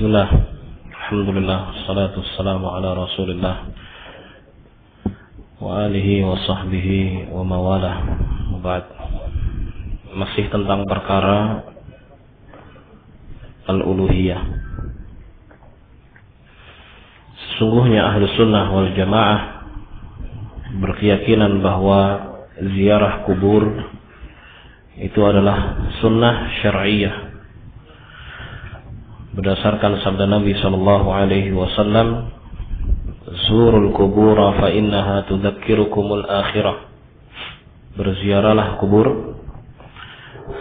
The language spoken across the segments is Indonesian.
Bismillah, alhamdulillah, salatu wassalamu ala rasulillah wa alihi wa sahbihi wa mawalah. Ba'd. Masih tentang perkara al-uluhiyah. Sesungguhnya Ahlus Sunnah wal Jamaah berkeyakinan bahwa ziarah kubur itu adalah sunnah syar'iyah berdasarkan sabda Nabi sallallahu alaihi wasallam, "Zurul qubura fa innaha tudzakirukumul akhirah." Berziarahlah kubur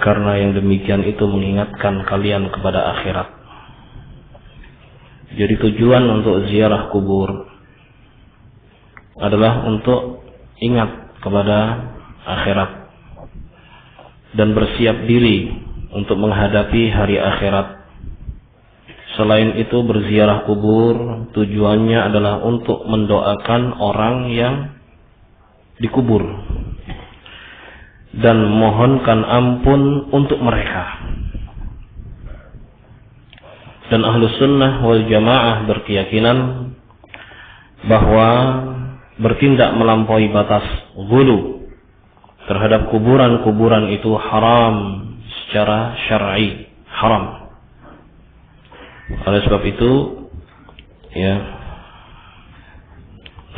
karena yang demikian itu mengingatkan kalian kepada akhirat. Jadi tujuan untuk ziarah kubur adalah untuk ingat kepada akhirat dan bersiap diri untuk menghadapi hari akhirat. Selain itu, berziarah kubur tujuannya adalah untuk mendoakan orang yang dikubur dan memohonkan ampun untuk mereka. Dan Ahlus Sunnah wal Jamaah berkeyakinan bahwa bertindak melampaui batas ghulu terhadap kuburan-kuburan itu haram secara syar'i, haram. Oleh sebab itu,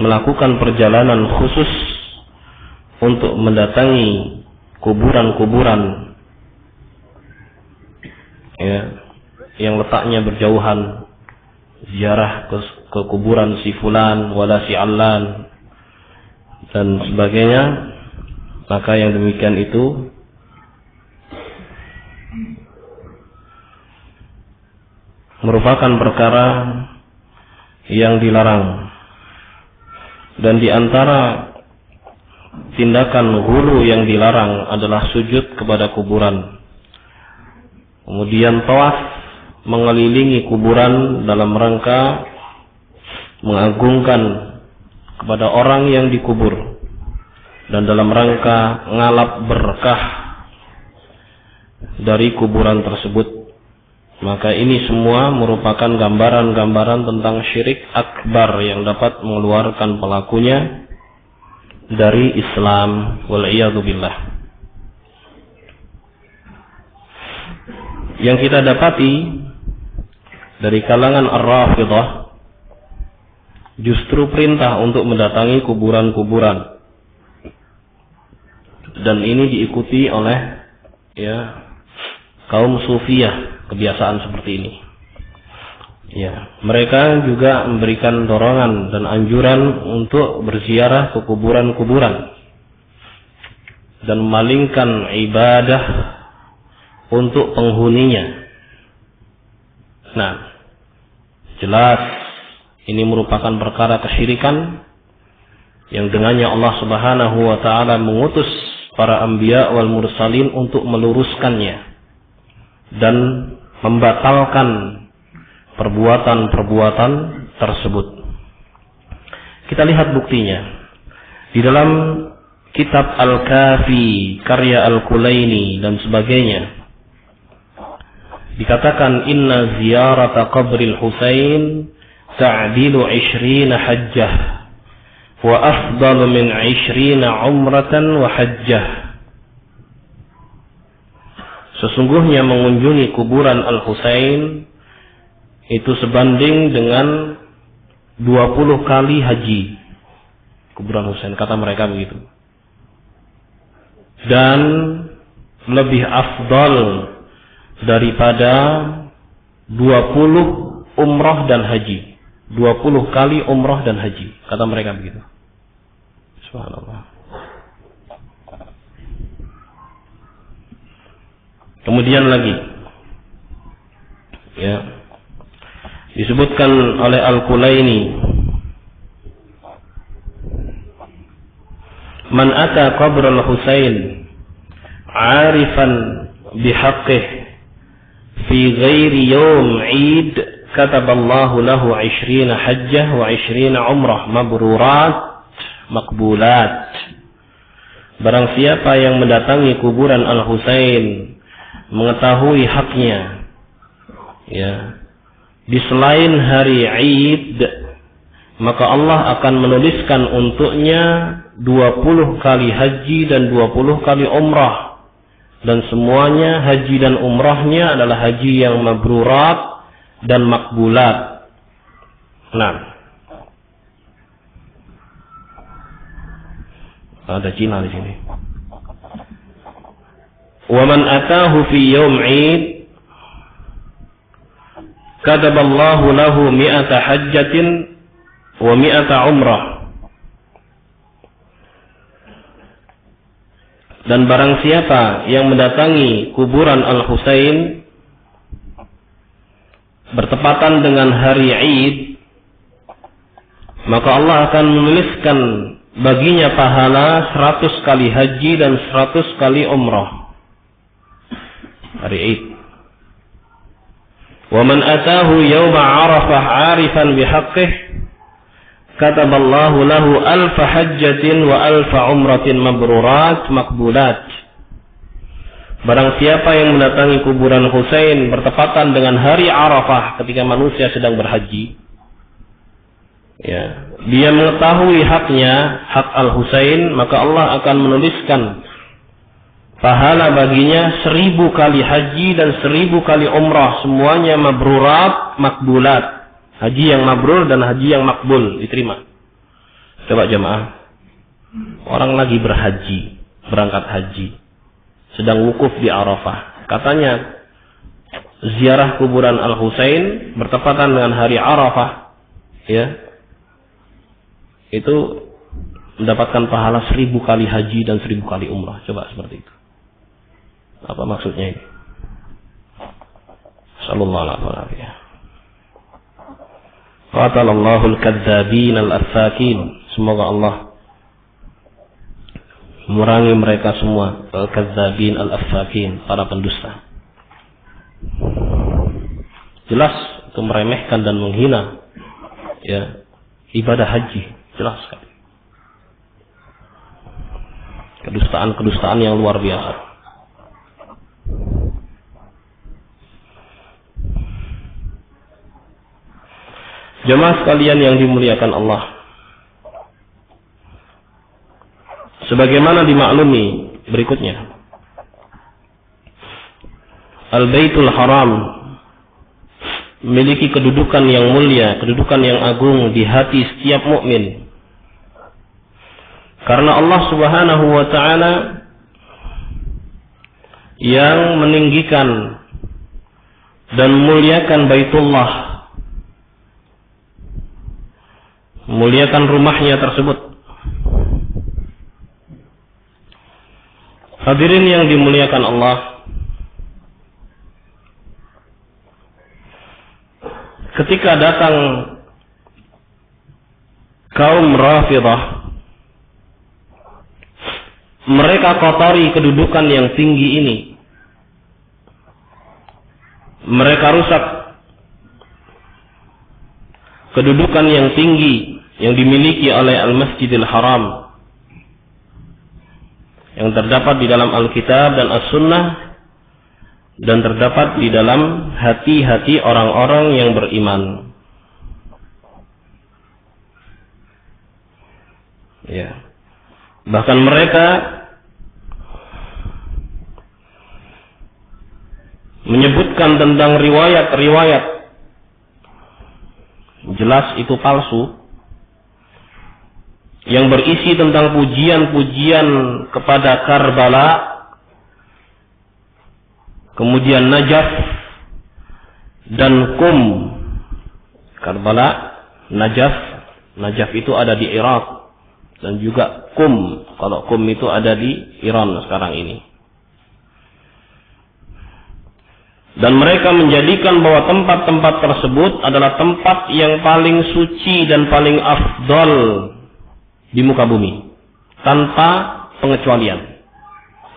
melakukan perjalanan khusus untuk mendatangi kuburan-kuburan yang letaknya berjauhan, ziarah ke kuburan si fulan wala si allan dan sebagainya, maka yang demikian itu merupakan perkara yang dilarang. Dan di antara tindakan ghulu yang dilarang adalah sujud kepada kuburan, kemudian tawaf mengelilingi kuburan dalam rangka mengagungkan kepada orang yang dikubur dan dalam rangka ngalap berkah dari kuburan tersebut. Maka ini semua merupakan gambaran-gambaran tentang syirik akbar yang dapat mengeluarkan pelakunya dari Islam. Wal'iyadzubillah. Yang kita dapati dari kalangan Ar-Rafidah justru perintah untuk mendatangi kuburan-kuburan, dan ini diikuti oleh kaum Sufiyah. Kebiasaan seperti ini, mereka juga memberikan dorongan dan anjuran untuk berziarah ke kuburan-kuburan dan memalingkan ibadah untuk penghuninya. Nah, jelas ini merupakan perkara kesyirikan yang dengannya Allah Subhanahu wa taala mengutus para anbiya wal mursalin untuk meluruskannya dan membatalkan perbuatan-perbuatan tersebut. Kita lihat buktinya di dalam kitab Al-Kafi karya Al-Kulaini dan sebagainya. Dikatakan inna ziyarata qabril Husain ta'dilu 20 hajjah wa afdalu min 20 umratan wa hajjah. Sesungguhnya mengunjungi kuburan Al-Husain itu sebanding dengan 20 kali haji. Kuburan Husain, kata mereka begitu. Dan lebih afdal daripada 20 umrah dan haji. 20 kali umrah dan haji, kata mereka begitu. Subhanallah. Kemudian lagi disebutkan oleh Al-Kulaini, man ata qabr al-Husain 'arifan bihaqqih fi ghairi yawm 'id kataballahu lahu 20 hajjah wa 20 umrah mabrurat maqbulat. Barang siapa yang mendatangi kuburan Al-Husain mengetahui haknya, di selain hari Id, maka Allah akan menuliskan untuknya 20 kali haji dan 20 kali umrah. Dan semuanya haji dan umrahnya adalah haji yang mabrurat dan makbulat. Nah, ada Cina di sini. Wa man atahu fi yawm 'id kataballahu lahu 100 hajjatin wa 100 umrah. Dan barang siapa yang mendatangi kuburan Al-Husain bertepatan dengan hari Id, maka Allah akan menuliskan baginya pahala 100 kali haji dan 100 kali umrah. Hari Id. Wa man atahu yawma 'arafah 'arifan bihaqqih kataballahu lahu 1000 hajjatin wa 1000 umratin mabrurat makbulat. Barang siapa yang mendatangi kuburan Husain bertepatan dengan hari Arafah ketika manusia sedang berhaji, ya, dia mengetahui haknya, hak Al-Husain, maka Allah akan menuliskan pahala baginya 1000 kali haji dan 1000 kali umrah, semuanya mabrurat makbulat. Haji yang mabrur dan haji yang makbul, diterima. Coba jemaah, orang lagi berhaji, berangkat haji, sedang wukuf di Arafah. Katanya ziarah kuburan Al-Husain bertepatan dengan hari Arafah, ya, itu mendapatkan pahala 1000 kali haji dan 1000 kali umrah. Coba seperti itu. Apa maksudnya ini? Sallallahu alaihi wasallam. Qatalallahul kadzdzabin al-afsakin. Semoga Allah memerangi mereka semua, al-kadzdzabin al-afsakin, para pendusta. Jelas itu meremehkan dan menghina, ya, ibadah haji, jelas sekali. Kedustaan yang luar biasa. Jemaah sekalian yang dimuliakan Allah, sebagaimana dimaklumi berikutnya, Al-Baitul Haram memiliki kedudukan yang mulia, kedudukan yang agung di hati setiap mukmin. Karena Allah Subhanahu wa taala yang meninggikan dan memuliakan Baitullah, memuliakan rumahnya tersebut. Hadirin yang dimuliakan Allah, ketika datang kaum Rafidah, mereka kotori kedudukan yang tinggi ini. Mereka rusak kedudukan yang tinggi yang dimiliki oleh Al-Masjidil Haram, yang terdapat di dalam Alkitab dan As-Sunnah, dan terdapat di dalam hati-hati orang-orang yang beriman. Ya. Bahkan mereka menyebutkan tentang riwayat-riwayat, jelas itu palsu, yang berisi tentang pujian-pujian kepada Karbala, kemudian Najaf dan Qum. Karbala, Najaf itu ada di Irak, dan juga Qum. Kalau Qum itu ada di Iran sekarang ini. Dan mereka menjadikan bahwa tempat-tempat tersebut adalah tempat yang paling suci dan paling afdal di muka bumi, tanpa pengecualian.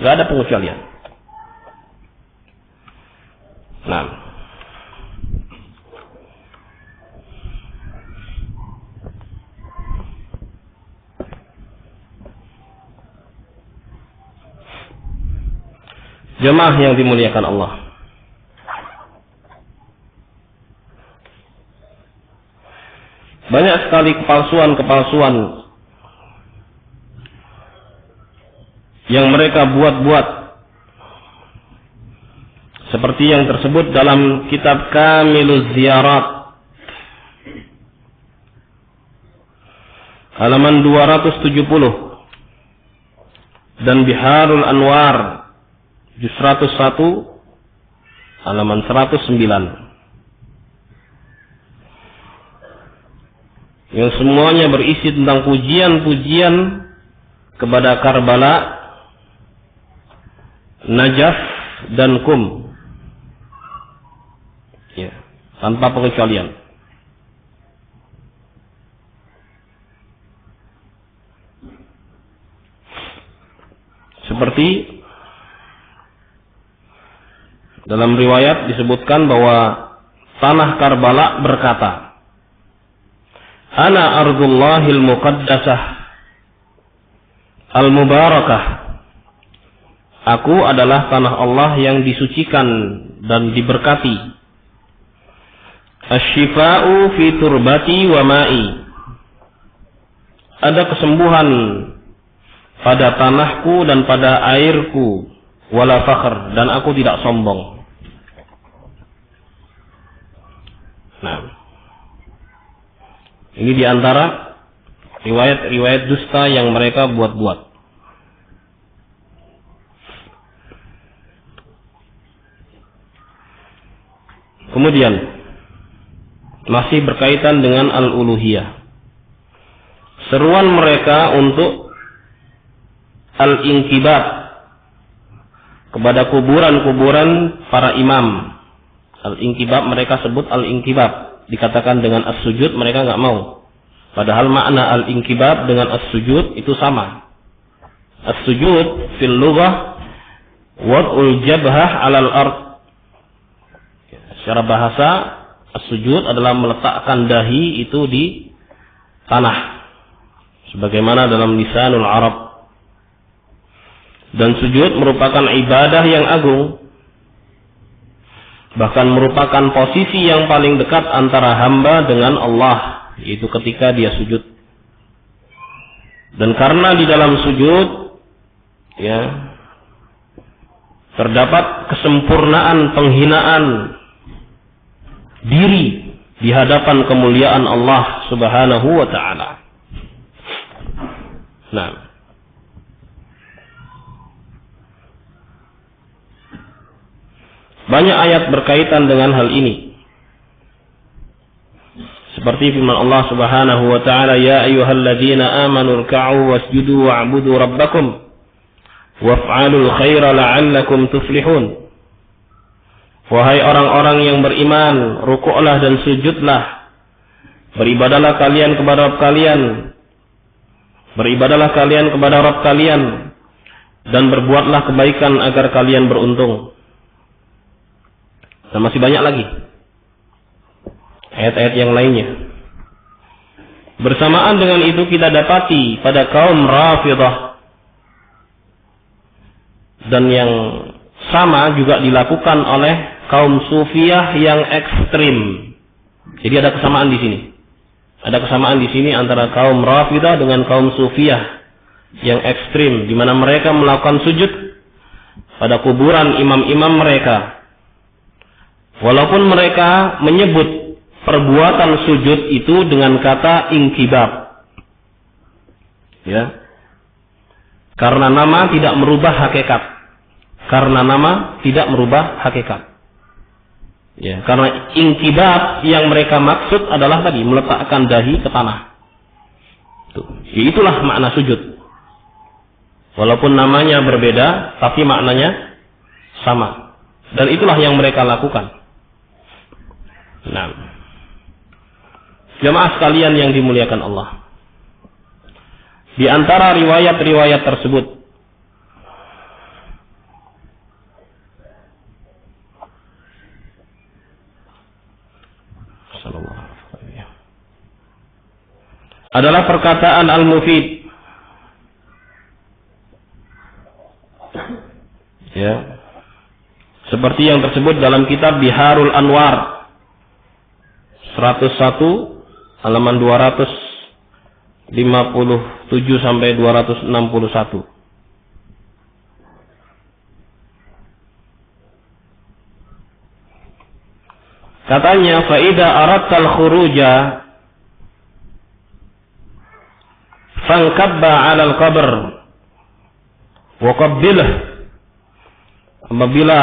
Gak ada pengecualian. Nah, jemaah yang dimuliakan Allah, Banyak sekali kepalsuan-kepalsuan yang mereka buat-buat, seperti yang tersebut dalam kitab Kamiluz Ziyarat halaman 270 dan Biharul Anwar juz 101 halaman 109, yang semuanya berisi tentang pujian-pujian kepada Karbala, Najaf dan Qum, ya, tanpa pengecualian. Seperti dalam riwayat disebutkan bahwa tanah Karbala berkata, Ana ardullahil muqaddasah al-mubarakah. Aku adalah tanah Allah yang disucikan dan diberkati. Asy-syifa'u fi turbati wa ma'i. Ada kesembuhan pada tanahku dan pada airku, wala fakhr, dan aku tidak sombong. Nah, ini diantara riwayat-riwayat dusta yang mereka buat-buat. Kemudian masih berkaitan dengan al-uluhiyah, seruan mereka untuk al-inkibat kepada kuburan-kuburan para imam. Al-inkibab mereka sebut al-inkibab, dikatakan dengan as-sujud mereka nggak mau. Padahal makna al-inkibab dengan as-sujud itu sama. As-sujud fil lughah wad'ul jabhah 'alal ard. Secara bahasa as-sujud adalah meletakkan dahi itu di tanah, sebagaimana dalam lisanul Arab. Dan sujud merupakan ibadah yang agung, bahkan merupakan posisi yang paling dekat antara hamba dengan Allah, yaitu ketika dia sujud. Dan karena di dalam sujud, ya, terdapat kesempurnaan penghinaan diri di hadapan kemuliaan Allah Subhanahu wa ta'ala. Nah, banyak ayat berkaitan dengan hal ini. Seperti firman Allah Subhanahu wa taala, "Ya ayyuhalladzina amanu ruk'u wasjudu wa'budu rabbakum waf'alul khaira la'allakum tuflihun." Wahai orang-orang yang beriman, rukuklah dan sujudlah. Beribadahlah kalian kepada Rabb kalian. Beribadahlah kalian kepada Rabb kalian dan berbuatlah kebaikan agar kalian beruntung. Dan masih banyak lagi ayat-ayat yang lainnya. Bersamaan dengan itu kita dapati pada kaum Rafidah, dan yang sama juga dilakukan oleh kaum Sufiyah yang ekstrim. Jadi ada kesamaan di sini. Ada kesamaan di sini antara kaum Rafidah dengan kaum Sufiyah yang ekstrim, di mana mereka melakukan sujud pada kuburan imam-imam mereka. Walaupun mereka menyebut perbuatan sujud itu dengan kata inkibab, ya, karena nama tidak merubah hakikat. Karena nama tidak merubah hakikat. Ya, karena inkibab yang mereka maksud adalah tadi meletakkan dahi ke tanah. Itulah makna sujud. Walaupun namanya berbeda, tapi maknanya sama. Dan itulah yang mereka lakukan. Nah, jemaah sekalian yang dimuliakan Allah, di antara riwayat-riwayat tersebut adalah perkataan Al-Mufid, ya, seperti yang tersebut dalam kitab Biharul Anwar 101 halaman 257 sampai 261. Katanya, faida aradtal khuruja fankabba 'alal qabr wa qabbilah. Apabila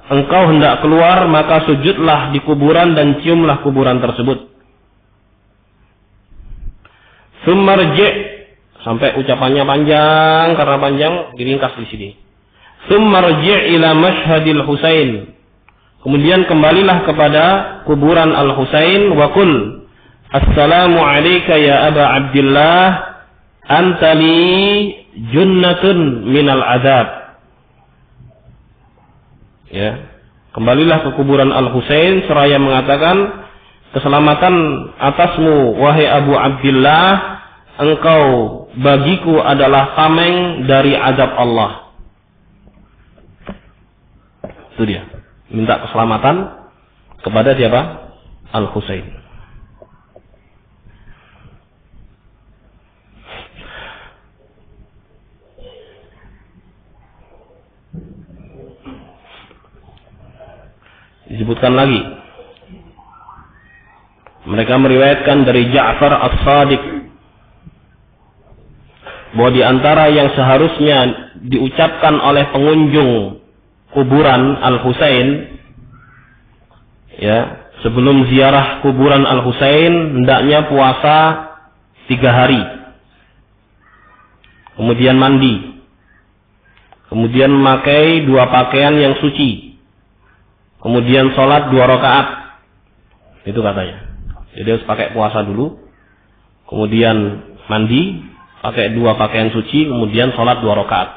engkau hendak keluar, maka sujudlah di kuburan dan ciumlah kuburan tersebut. Tsumma rji', sampai ucapannya panjang, karena panjang diringkas di sini. Tsumma rji' ila mashhadil Husain. Kemudian kembalilah kepada kuburan Al-Husain wa qul assalamu alayka ya Aba Abdillah anta li junnatun minal azab. Ya, kembalilah ke kuburan Al-Husain seraya mengatakan, keselamatan atasmu wahai Abu Abdillah, engkau bagiku adalah tameng dari azab Allah. Itu dia, minta keselamatan kepada siapa? Al-Husain. Disebutkan lagi, mereka meriwayatkan dari Ja'far As-Sadiq bahwa di antara yang seharusnya diucapkan oleh pengunjung kuburan Al-Husain, ya, sebelum ziarah kuburan Al-Husain hendaknya puasa 3 hari, kemudian mandi, kemudian memakai 2 pakaian yang suci, kemudian sholat 2 rakaat. Itu katanya. Jadi harus pakai puasa dulu, kemudian mandi, pakai 2 pakaian suci, kemudian sholat 2 rakaat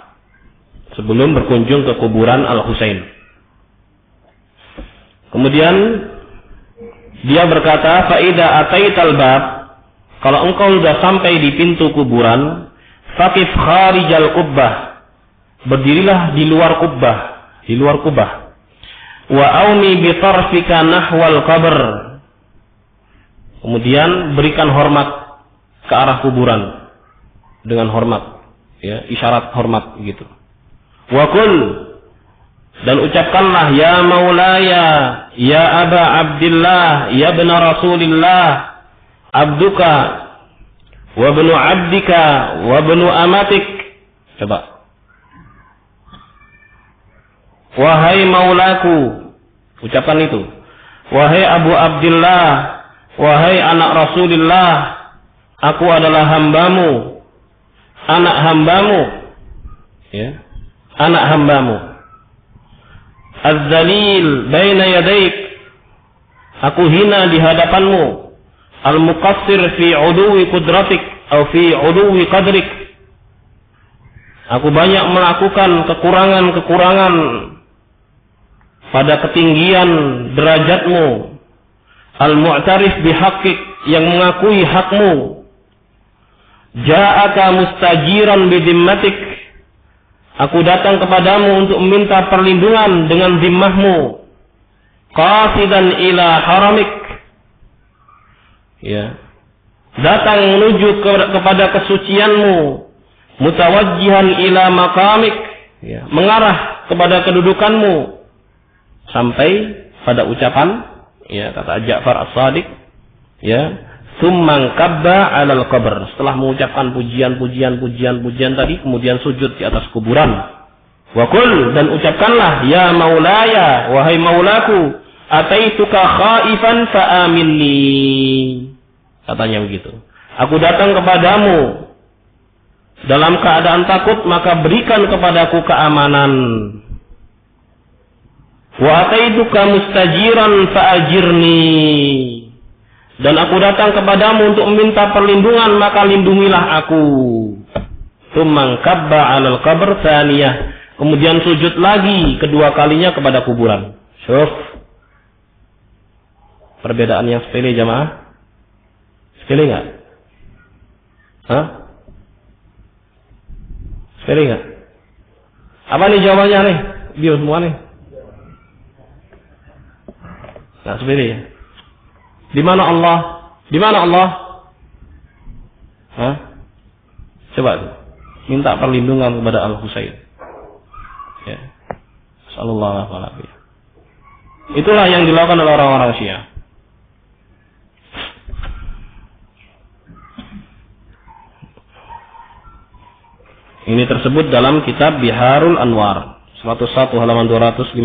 sebelum berkunjung ke kuburan Al-Husain. Kemudian dia berkata, faida ataital bab, kalau engkau sudah sampai di pintu kuburan, faqif kharijal qubbah, berdirilah di luar kubbah, di luar kubbah. Wa aumi bi tarfika nahwal qabr, kemudian berikan hormat ke arah kuburan dengan hormat, ya, isyarat hormat gitu. Wa qul, dan ucapkanlah, ya maulaya ya Aba Abdillah ya ibna Rasulillah abduka wa ibnu abdika wa ibnu amatik. Coba, wahai maulaku, ucapkan itu. Wahai Abu Abdillah, wahai anak Rasulullah, aku adalah hambamu, anak hambamu, ya, anak hambamu. Az-zalil baina yadaik, aku hina di hadapanmu. Al-muqassir fi uduwi qudratik atau fi uduwi qadrik, aku banyak melakukan kekurangan-kekurangan pada ketinggian derajatmu. Al-mu'tarif bihaqqik, yang mengakui hakmu. Ja'aka mustajiran bidimmatik, aku datang kepadamu untuk meminta perlindungan dengan zimmahmu. Qasidan ila haramik, ya, datang menuju kepada kesucianmu. Mutawajjihan ila maqamik, ya, mengarah kepada kedudukanmu. Sampai pada ucapan, ya, kata Ja'far As-Sadiq, ya, tsumman kabba 'alal qabr, setelah mengucapkan pujian tadi, kemudian sujud di atas kuburan. Wa qul, dan ucapkanlah, ya maulaya, wahai maulaku, ataituka khaifan fa aminni, katanya begitu. Aku datang kepadamu dalam keadaan takut, maka berikan kepadaku keamanan. Wa ataituka mustajiran fa'ajirni, dan aku datang kepadamu untuk meminta perlindungan, maka lindungilah aku. Tsumman kabba 'alal qabr tsaniyah, kemudian sujud lagi kedua kalinya kepada kuburan. Syuf, perbedaan yang sepele jamaah. Sepele enggak? Hah? Sepele enggak? Apa nih jawabannya nih? Bio semua nih. Nah, sepele ya. Di mana Allah? Di mana Allah? Hah? Coba minta perlindungan kepada Al-Husain. Ya. Sallallahu alaihi wasallam. Itulah yang dilakukan oleh orang-orang Syiah. Ini tersebut dalam kitab Biharul Anwar 101 halaman 257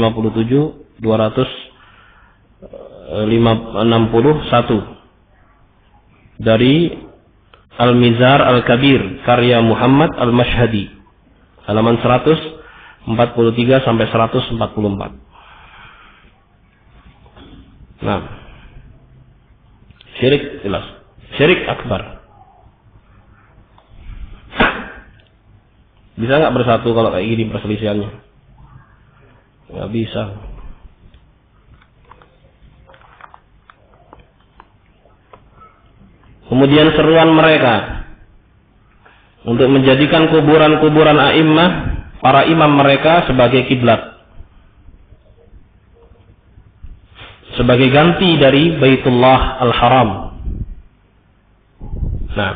261 dari Al-Mizar Al-Kabir karya Muhammad Al-Mashhadi halaman 143 sampai 144. Nah, syirik jelas, syirik akbar. Bisa nggak bersatu kalau kayak gini perselisihannya? Nggak bisa. Kemudian seruan mereka untuk menjadikan kuburan-kuburan a'immah, para imam mereka sebagai kiblat, sebagai ganti dari Baitullah Al-Haram. Nah,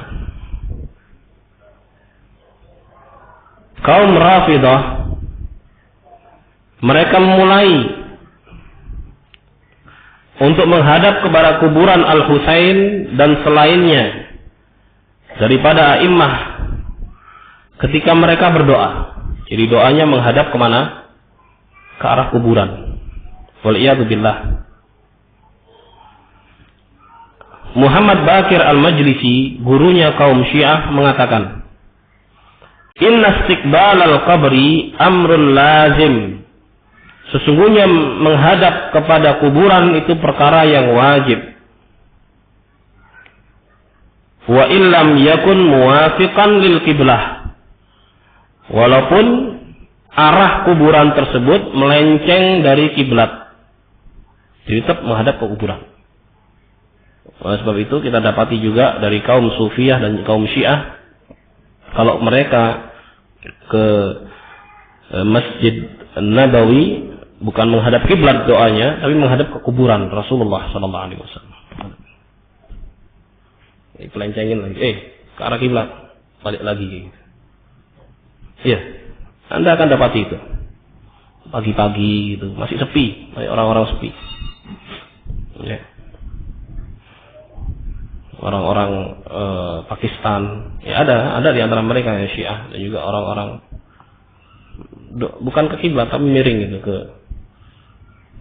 kaum Rafidah mereka memulai untuk menghadap kepada kuburan Al-Husain dan selainnya daripada a'immah ketika mereka berdoa. Jadi doanya menghadap kemana? Ke arah kuburan. Wal'iyadu billah. Muhammad Bakir Al-Majlisi, gurunya kaum Syiah, mengatakan, Inna istiqbal al-qabri amrun lazim. Sesungguhnya menghadap kepada kuburan itu perkara yang wajib. Wa illam yakun muwafiqan lil qiblah. Walaupun arah kuburan tersebut melenceng dari kiblat. Jadi tetap menghadap ke kuburan. Oleh sebab itu kita dapati juga dari kaum Sufiyah dan kaum Syiah, kalau mereka ke Masjid Nabawi bukan menghadap kiblat doanya, tapi menghadap ke kuburan Rasulullah sallallahu alaihi wasallam. Pelencengin lagi, ke arah kiblat, balik lagi. Iya, Anda akan dapati itu. Pagi-pagi itu masih sepi, banyak orang-orang sepi. Ya. Orang-orang Pakistan, ya ada di antara mereka yang Syiah dan juga orang-orang bukan ke kiblat tapi miring gitu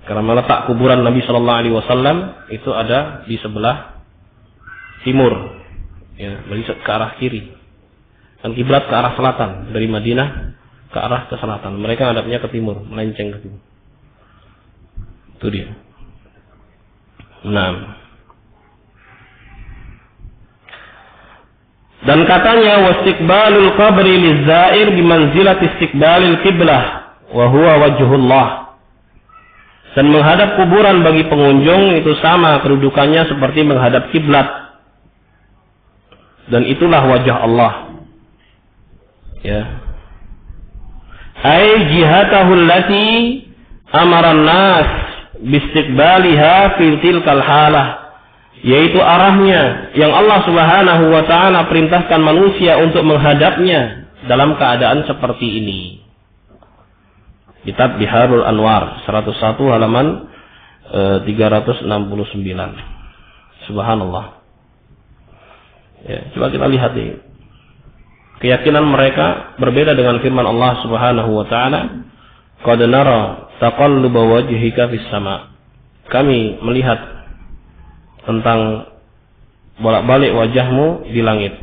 karena meletak kuburan Nabi Shallallahu Alaihi Wasallam itu ada di sebelah timur, ya, ke arah kiri, dan kiblat ke arah selatan dari Madinah ke arah ke selatan. Mereka hadapnya ke timur, melenceng ke timur. Itu dia. Nah. Dan katanya wastiqbalul qabri lizair bimanzilati istiqbalil qiblah wa huwa wajhullah. Dan menghadap kuburan bagi pengunjung itu sama kedudukannya seperti menghadap kiblat. Dan itulah wajah Allah. Ya. Ai jihatahu allati amara an-nas biistiqbaliha fi tilkal halah. Yaitu arahnya yang Allah Subhanahu wa ta'ala perintahkan manusia untuk menghadapnya dalam keadaan seperti ini. Kitab Biharul Anwar 101 halaman 369. Subhanallah. Ya, coba kita lihat ini. Keyakinan mereka berbeda dengan firman Allah Subhanahu wa ta'ala, qad nara taqalluba wajhika fis sama. Kami melihat tentang bolak-balik wajahmu di langit.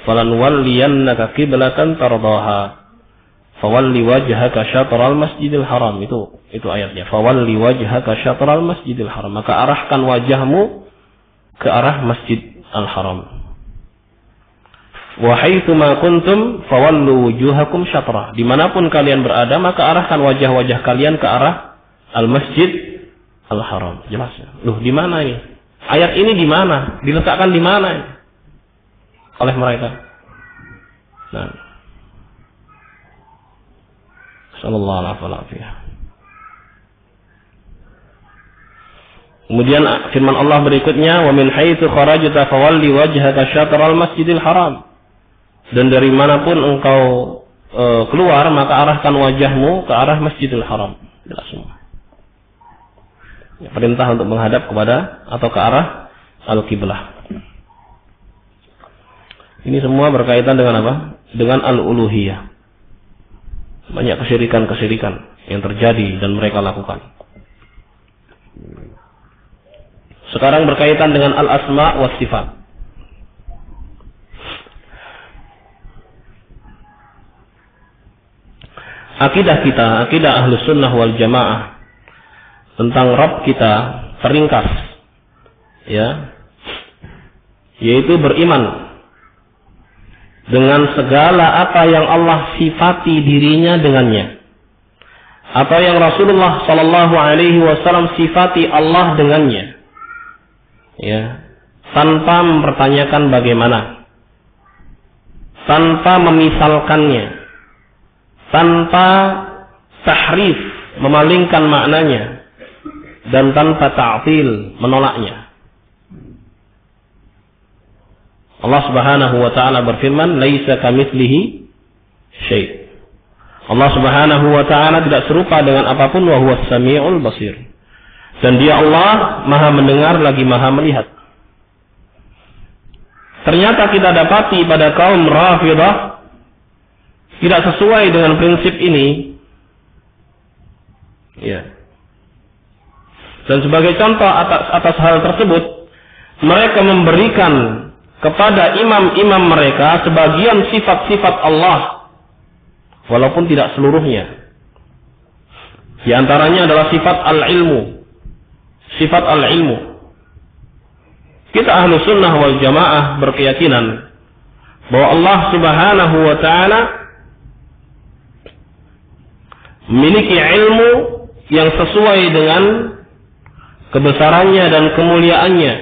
Falan walliyannaka qiblatan tardaha. Fawalli wajhaka syatral masjidil haram. Itu ayatnya. Fawalli wajhaka syatral masjidil haram. Maka arahkan wajahmu ke arah Masjid Al-Haram. Wa haitsu ma kuntum fawallu wujuhakum syatrah. Dimanapun kalian berada, maka arahkan wajah-wajah kalian ke arah Al-Masjid Al-Haram. Jelas ya? Loh, di mana ini? Ayat ini di mana? Diletakkan di mana oleh mereka? Nah, sallallahu alaihi wasallam. Kemudian firman Allah berikutnya, wa min haitsu kharajta fawalli wajhaka syatral masjidil haram. Dan dari manapun engkau keluar, maka arahkan wajahmu ke arah Masjidil Haram. Jelas semua. Perintah untuk menghadap kepada atau ke arah al-qiblah. Ini semua berkaitan dengan apa? Dengan al-uluhiyah. Banyak kesyirikan-kesyirikan yang terjadi dan mereka lakukan. Sekarang berkaitan dengan al-asma' was sifat. Akidah kita, akidah Ahlus Sunnah wal Jamaah tentang Rabb kita teringkas, ya, yaitu beriman dengan segala apa yang Allah sifati dirinya dengannya, atau yang Rasulullah Sallallahu Alaihi Wasallam sifati Allah dengannya, ya, tanpa mempertanyakan bagaimana, tanpa memisalkannya, tanpa tahrif, memalingkan maknanya, dan tanpa ta'til, menolaknya. Allah Subhanahu wa taala berfirman, "Laisa kamitslihi syai'." Allah Subhanahu wa taala tidak serupa dengan apapun, wa huwas samiul basir. Dan Dia Allah Maha mendengar lagi Maha melihat. Ternyata kita dapati pada kaum Rafidhah tidak sesuai dengan prinsip ini, ya. Dan sebagai contoh atas hal tersebut, mereka memberikan kepada imam-imam mereka sebagian sifat-sifat Allah, walaupun tidak seluruhnya. Di antaranya adalah sifat al-ilmu. Sifat al-ilmu. Kita Ahlus Sunnah wal Jamaah berkeyakinan bahwa Allah Subhanahu wa taala memiliki ilmu yang sesuai dengan kebesarannya dan kemuliaannya.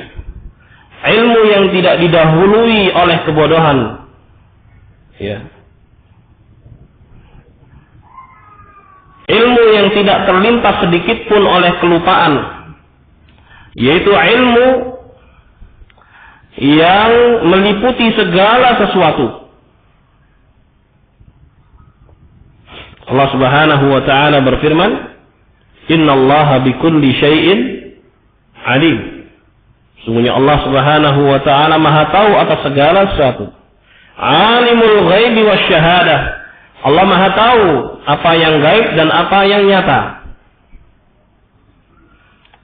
Ilmu yang tidak didahului oleh kebodohan. Ya. Ilmu yang tidak terlintas sedikit pun oleh kelupaan. Yaitu ilmu yang meliputi segala sesuatu. Allah Subhanahu wa taala berfirman, "Innallaha bikulli syai'in alim." Sungguhnya Allah Subhanahu wa taala Maha tahu atas segala sesuatu. Alimul ghaibi wasyahadah. Allah Maha tahu apa yang gaib dan apa yang nyata.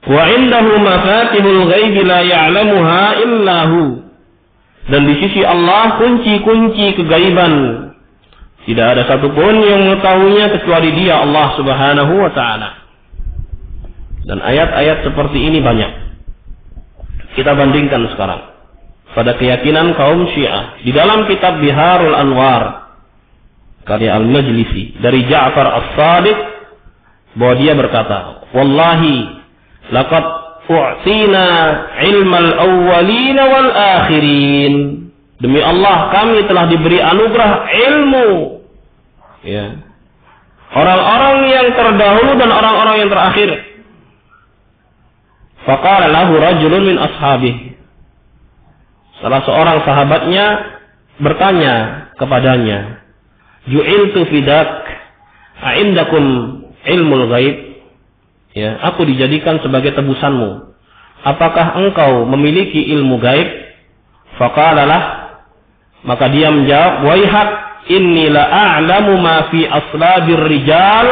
Wa indahu mafatihul ghaibi la ya'lamuha illa hu. Dan di sisi Allah kunci-kunci kegaiban tidak ada satupun yang mengetahuinya kecuali Dia, Allah Subhanahu wa taala. Dan ayat-ayat seperti ini banyak. Kita bandingkan sekarang pada keyakinan kaum Syiah di dalam kitab Biharul Anwar karya Al-Majlisi dari Ja'far As-Sadiq, bahwa dia berkata, "Wallahi laqad u'tina ilmal awwalin wal akhirin." Demi Allah, kami telah diberi anugerah ilmu, ya, orang-orang yang terdahulu dan orang-orang yang terakhir. Faqala lahu rajulun min ashabihi. Salah seorang sahabatnya bertanya kepadanya, "Ju'iltu fidak, a'indakum ilmul ghaib?" Ya, aku dijadikan sebagai tebusanmu. Apakah engkau memiliki ilmu gaib? Faqala lah, maka dia menjawab, "Waihak, inni la a'lamu ma fi aslabir rijal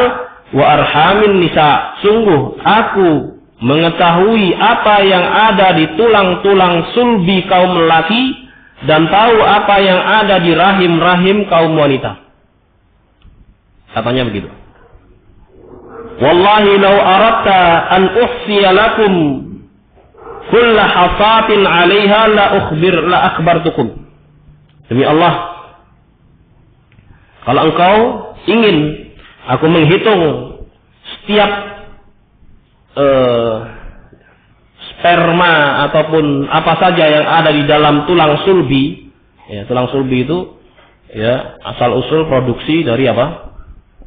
wa arhamin nisa." Sungguh aku mengetahui apa yang ada di tulang-tulang sulbi kaum lelaki dan tahu apa yang ada di rahim-rahim kaum wanita. Katanya begitu. Wallahi law aradta an uhsiya lakum kulla hasatin 'alaiha la akhbartukum. Demi Allah, kalau engkau ingin aku menghitung setiap sperma ataupun apa saja yang ada di dalam tulang sulbi, ya, tulang sulbi itu, ya, asal usul produksi dari apa?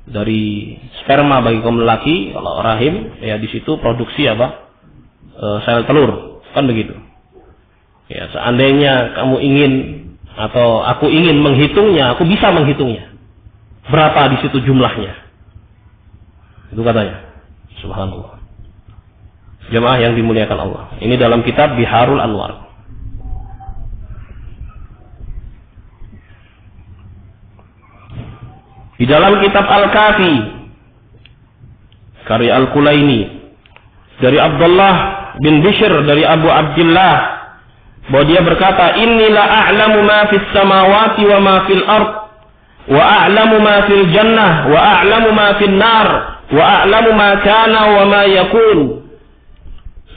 Dari sperma bagi kaum lelaki. Kalau rahim, ya, di situ produksi apa? sel telur, kan begitu. Ya, seandainya kamu ingin atau aku ingin menghitungnya, aku bisa menghitungnya. Berapa di situ jumlahnya? Itu katanya. Subhanallah. Jemaah yang dimuliakan Allah. Ini dalam kitab Biharul Anwar. Di dalam kitab Al-Kafi karya Al-Kulaini dari Abdullah bin Bishr dari Abu Abdullah bahwa dia berkata, "Inni la a'lamu ma fis samawati wa ma fil ard wa a'lamu ma fil jannah wa a'lamu ma fil nar wa a'lamu ma kana wa ma yakun."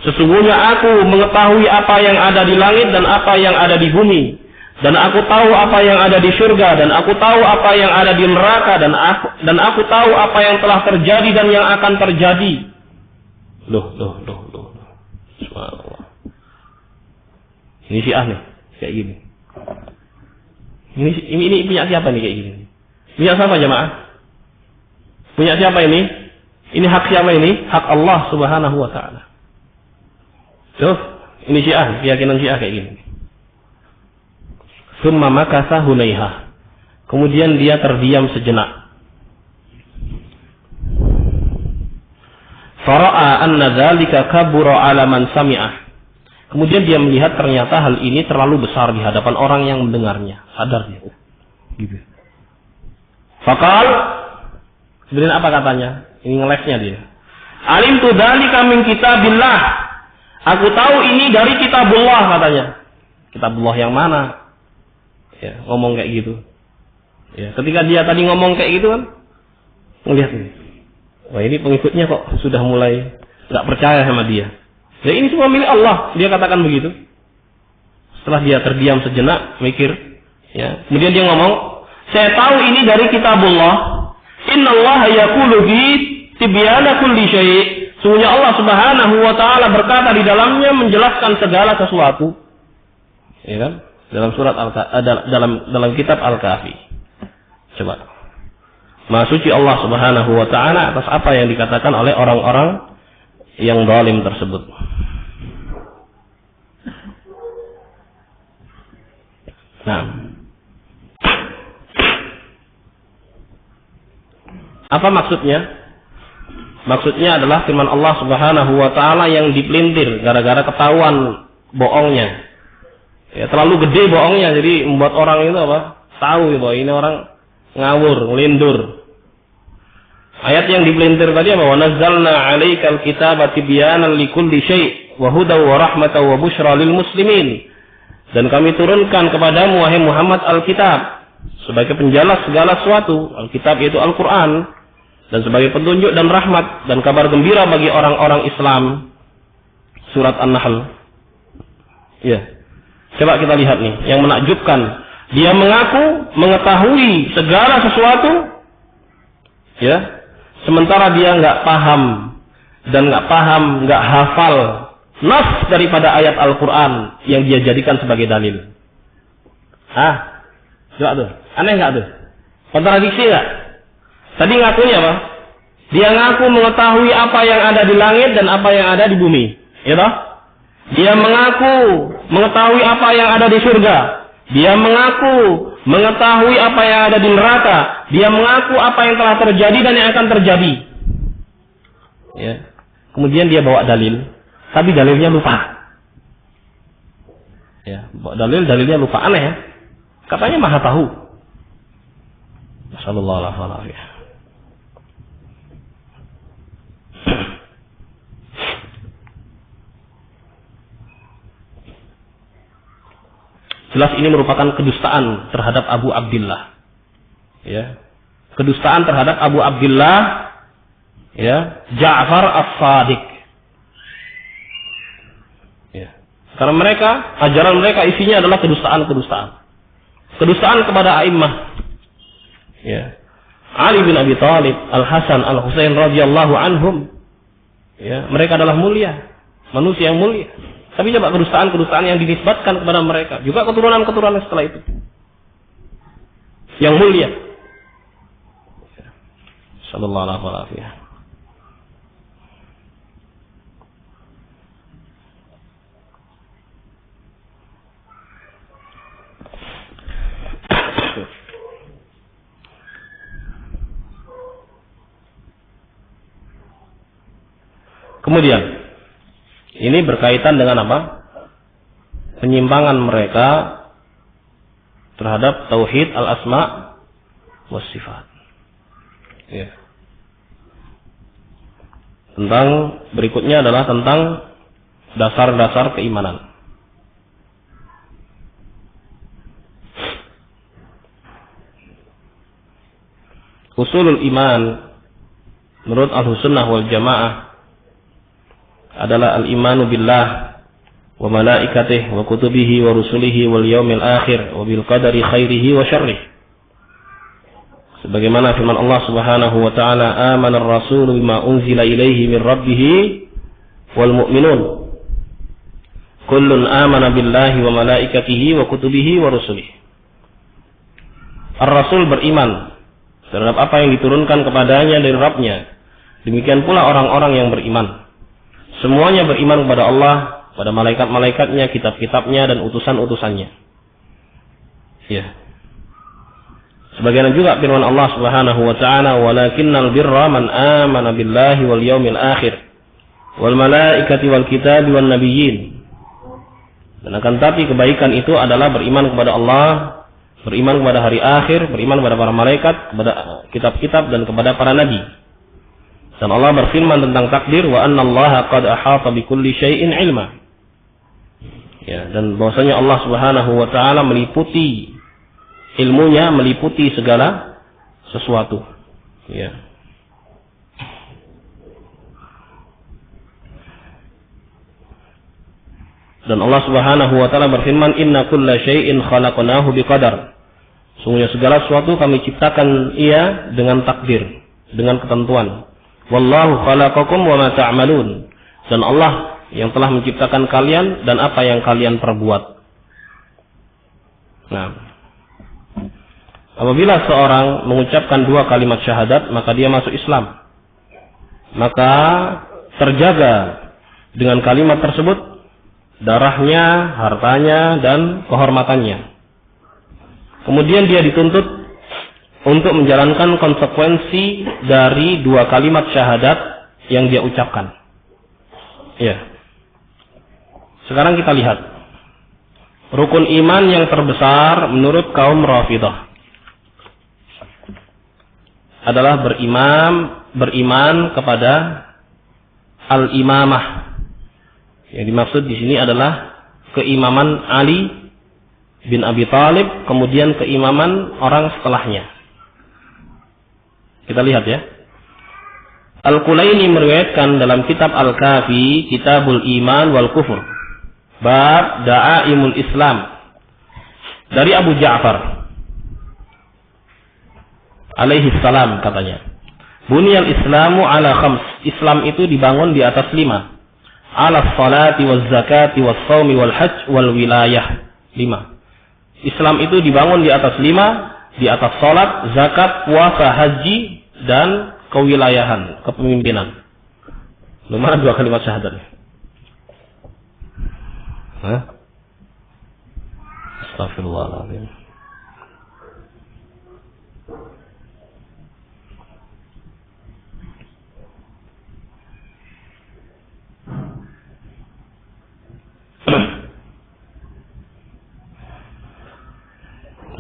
Sesungguhnya aku mengetahui apa yang ada di langit dan apa yang ada di bumi. Dan aku tahu apa yang ada di surga, dan aku tahu apa yang ada di neraka, dan aku tahu apa yang telah terjadi dan yang akan terjadi. Loh. Subhanallah. Ini Syiah nih, kayak gini. Ini punya siapa nih kayak gini? Punya siapa jemaah? Punya siapa ini? Ini hak siapa ini? Hak Allah Subhanahu wa taala. Tuh, ini Syiah, keyakinan Syiah kayak gini. Summa makasa hunaiha. Kemudian dia terdiam sejenak. Fara'a anna dzalika kabura 'ala man sami'ah. Kemudian dia melihat ternyata hal ini terlalu besar di hadapan orang yang mendengarnya. Sadar dia. Gitu. Faqal, sebenarnya apa katanya? Ini ngelesnya dia. Alimtu dzalika min kitabillah. Aku tahu ini dari kitabullah katanya. Kitabullah yang mana? Ya, ngomong kayak gitu. Ya, ketika dia tadi ngomong kayak gitu kan, ngelihat ini. Wah, ini pengikutnya kok sudah mulai nggak percaya sama dia. Ya, ini semua milik Allah, dia katakan begitu. Setelah dia terdiam sejenak, mikir, ya. Kemudian dia ngomong, "Saya tahu ini dari kitabullah. Innallaha yaqulu fi tibyana kulli syai'." Sungguhnya Allah Subhanahu wa taala berkata di dalamnya menjelaskan segala sesuatu. Ya kan? Dalam surat dalam kitab Al-Kahfi. Coba. Maha suci Allah Subhanahu wa taala atas apa yang dikatakan oleh orang-orang yang zalim tersebut. Nah. Apa maksudnya? Maksudnya adalah firman Allah Subhanahu wa taala yang dipelintir gara-gara ketahuan bohongnya. Ya, terlalu gede bohongnya, jadi membuat orang itu apa? Tahu bahwa ini orang ngawur, ngelindur. Ayat yang dipelintir tadi apa? Wa nazzalna 'alaikal kitaba tibyanan likulli syai' wa hudaw wa rahmatan wa busyra lil muslimin. Dan kami turunkan kepadamu wahai Muhammad Alkitab sebagai penjelas segala sesuatu. Alkitab yaitu Al-Qur'an, dan sebagai petunjuk dan rahmat dan kabar gembira bagi orang-orang Islam. Surat An-Nahl. Ya. Coba kita lihat nih, yang menakjubkan. Dia mengaku mengetahui segala sesuatu, ya, sementara dia nggak paham dan nggak hafal nas daripada ayat Al-Quran yang dia jadikan sebagai dalil. Coba tuh, aneh nggak tuh? Kontradiksi nggak? Tadi ngakunya apa? Dia ngaku mengetahui apa yang ada di langit dan apa yang ada di bumi, ya toh? Dia mengaku mengetahui apa yang ada di surga. Dia mengaku mengetahui apa yang ada di neraka. Dia mengaku apa yang telah terjadi dan yang akan terjadi. Ya. Kemudian dia bawa dalil, tapi dalilnya lupa. Ya, bawa dalilnya lupa, aneh ya. Katanya maha tahu. Masyaallah. Jelas ini merupakan kedustaan terhadap Abu Abdullah. Ya. Kedustaan terhadap Abu Abdullah, ya, Ja'far As-Shadiq. Ya. Karena ajaran mereka isinya adalah kedustaan. Kedustaan kepada a'immah. Ya. Ali bin Abi Thalib, Al-Hasan, Al-Husain radhiyallahu anhum. Ya, mereka adalah mulia, manusia yang mulia. Tapi coba kedustaan yang dinisbatkan kepada mereka, juga keturunan-keturunan setelah itu yang mulia. Sallallahu alaihi wasallam. Kemudian ini berkaitan dengan apa? Penyimpangan mereka terhadap tauhid al-asma was sifat. Ya. Tentang berikutnya adalah tentang dasar-dasar keimanan. Usulul iman menurut Ahlussunnah wal Jamaah adalah al-imanu billah wa malaikatihi wa kutubihi wa rusulihi wal yaumil akhir wa bil qadari khairihi wa syarrih. Sebagaimana firman Allah Subhanahu wa taala, "Amana ar-rasulu bima unzila ilaihi min rabbih wal mu'minun kullun amana billahi wa malaikatihi wa kutubihi wa rusulihi." Ar-Rasul beriman terhadap apa yang diturunkan kepadanya dari Rabb-Nya. Demikian pula orang-orang yang beriman. Semuanya beriman kepada Allah, pada malaikat-malaikatnya, kitab-kitabnya, dan utusan-utusannya. Ya. Sebagaimana juga firman Allah Subhanahu wa taala, "Walakinnal birra man amana billahi wal yaumil akhir wal malaikati wal kitabi wan nabiyyin." Dan akan tapi kebaikan itu adalah beriman kepada Allah, beriman kepada hari akhir, beriman kepada para malaikat, kepada kitab-kitab, dan kepada para nabi. Dan Allah berfirman tentang takdir, wa annallaha qad ahata bikulli syai'in ilma. Ya, dan bahwasanya Allah Subhanahu wa taala meliputi ilmunya, meliputi segala sesuatu. Ya. Dan Allah Subhanahu wa taala berfirman, "Inna kulla syai'in khalaqnahu biqadar." Sungguhnya segala sesuatu kami ciptakan ia dengan takdir, dengan ketentuan. Wallahu khalaqakum wa ma ta'malun. Dan Allah yang telah menciptakan kalian dan apa yang kalian perbuat. Nah, apabila seorang mengucapkan dua kalimat syahadat, maka dia masuk Islam. Maka terjaga dengan kalimat tersebut darahnya, hartanya, dan kehormatannya. Kemudian dia dituntut untuk menjalankan konsekuensi dari dua kalimat syahadat yang dia ucapkan. Ya. Sekarang kita lihat rukun iman yang terbesar menurut kaum Rafidhah adalah beriman kepada al-imamah. Yang dimaksud di sini adalah keimaman Ali bin Abi Thalib, kemudian keimaman orang setelahnya. Kita lihat ya. Al-Kulaini meriwayatkan dalam kitab Al-Kafi, Kitabul Iman wal Kufur, bab Da'aimul Islam, dari Abu Ja'far alaihi salam katanya, Buniyal Islamu ala khams. Islam itu dibangun di atas 5. Ala salati wal zakati wal sawmi wal hajj wal wilayah. 5. Islam itu dibangun di atas 5, di atas salat, zakat, puasa, haji, dan kewilayahan, kepemimpinan. Mana dua kalimat syahadat? Astagfirullahaladzim.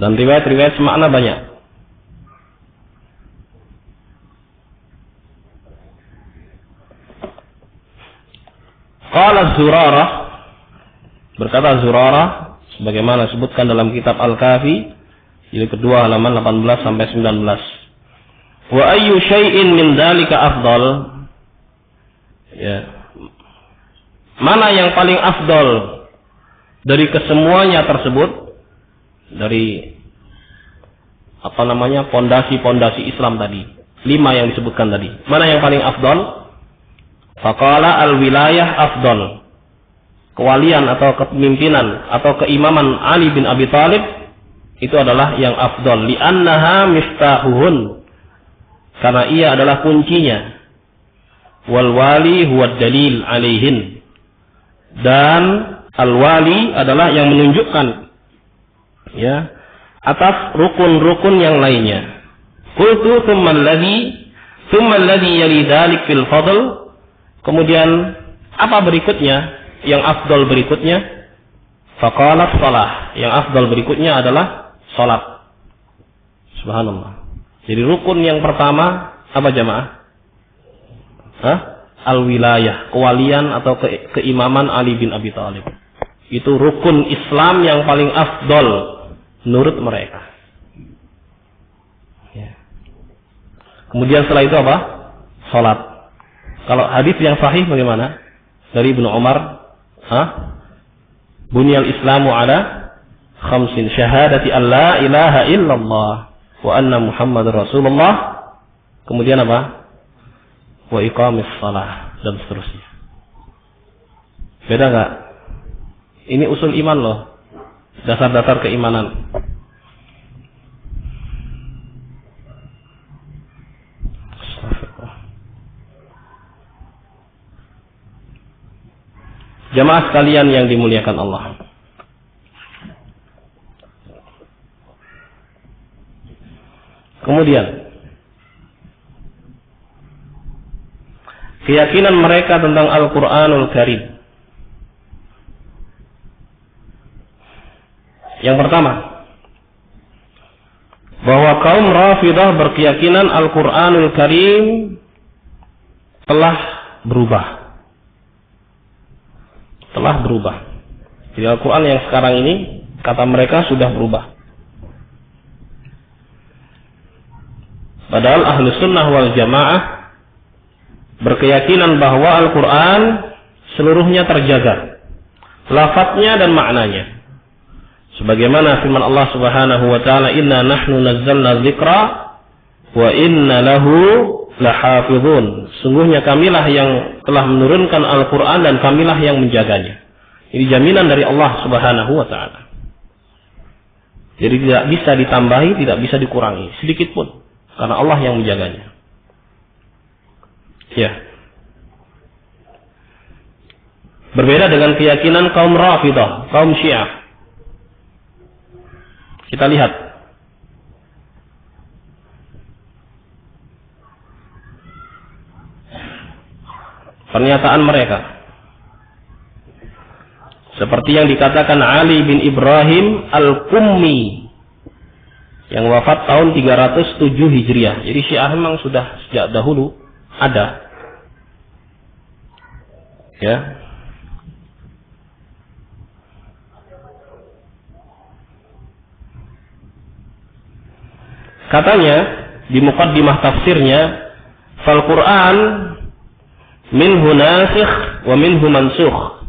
Dan riwayat-riwayat semakna banyak. Qala Zurarah, berkata Zurarah, sebagaimana disebutkan dalam kitab Al-Kafi, jilid kedua halaman 18 sampai 19. Wa ayyu syai'in min dzalika afdal? Ya. Mana yang paling afdal dari kesemuanya tersebut? Dari pondasi-pondasi Islam tadi, 5 yang disebutkan tadi, mana yang paling afdal? Faqala al-wilayah afdal. Kewalian atau kepemimpinan atau keimaman Ali bin Abi Thalib itu adalah yang afdal, li'annaha miftahuhun, karena ia adalah kuncinya. Wal wali huwa dalil alaihin, dan al-wali adalah yang menunjukkan ya atas rukun-rukun yang lainnya. Qultu thumma alladhi yali dhalik fil fadl. Kemudian apa berikutnya? Yang afdal berikutnya? Faqalat shalah. Yang afdal berikutnya adalah salat. Subhanallah. Jadi rukun yang pertama apa jamaah? Al-wilayah, kewalian atau keimaman Ali bin Abi Thalib. Itu rukun Islam yang paling afdal menurut mereka. Ya. Kemudian setelah itu apa? Salat. Kalau hadis yang sahih bagaimana? Dari Ibnu Umar, Bunyal Islamu ala khamsin, syahadati an la ilaha illallah wa anna Muhammadar Rasulullah. Kemudian apa? Wa iqamis shalah dan seterusnya. Beda enggak? Ini usul iman loh. Dasar-dasar keimanan. Jamaah sekalian yang dimuliakan Allah. Kemudian keyakinan mereka tentang Al-Quranul Karim. Yang pertama, bahwa kaum Rafidah berkeyakinan Al-Quranul Karim telah berubah. Telah berubah. Jadi Al-Quran yang sekarang ini, kata mereka, sudah berubah. Padahal Ahlus Sunnah wal Jamaah berkeyakinan bahwa Al-Quran seluruhnya terjaga, lafadznya dan maknanya. Sebagaimana firman Allah Subhanahu wa taala, "Inna nahnu nazzalna dzikra wa inna lahu lahafizun." Sungguhnya kamilah yang telah menurunkan Al-Quran dan kamilah yang menjaganya. Ini jaminan dari Allah Subhanahu wa taala. Jadi tidak bisa ditambahi, tidak bisa dikurangi sedikit pun, karena Allah yang menjaganya. Ya. Berbeda dengan keyakinan kaum Rafidah, kaum Syiah. Kita lihat. Pernyataan mereka. Seperti yang dikatakan Ali bin Ibrahim Al-Qummi yang wafat tahun 307 Hijriah. Jadi Syiah memang sudah sejak dahulu ada. Ya. Katanya di muqaddimah tafsirnya, "Fal Qur'an minhu nasikh wa minhu mansukh."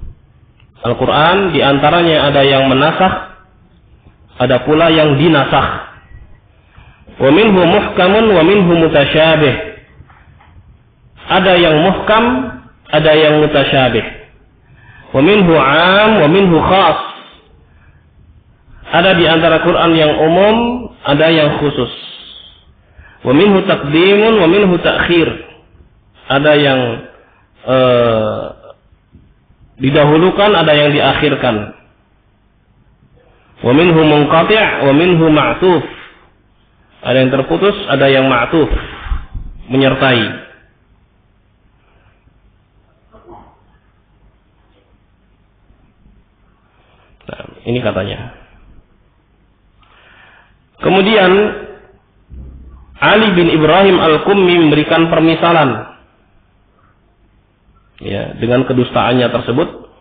Al-Qur'an di antaranya ada yang menasakh, ada pula yang dinasakh. Wa minhu muhkamun wa minhu mutasyabih. Ada yang muhkam, ada yang mutasyabih. Wa minhu 'am wa minhu khas. Ada di antara Quran yang umum, ada yang khusus. Wa minhu taqdimun wa minhu ta'khir. Ada yang didahulukan, ada yang diakhirkan. Wa minhu munqati' wa minhu ma'tuf. Ada yang terputus, ada yang ma'tuf, menyertai. Nah, ini katanya. Kemudian Ali bin Ibrahim Al-Qummi memberikan permisalan, ya, dengan kedustaannya tersebut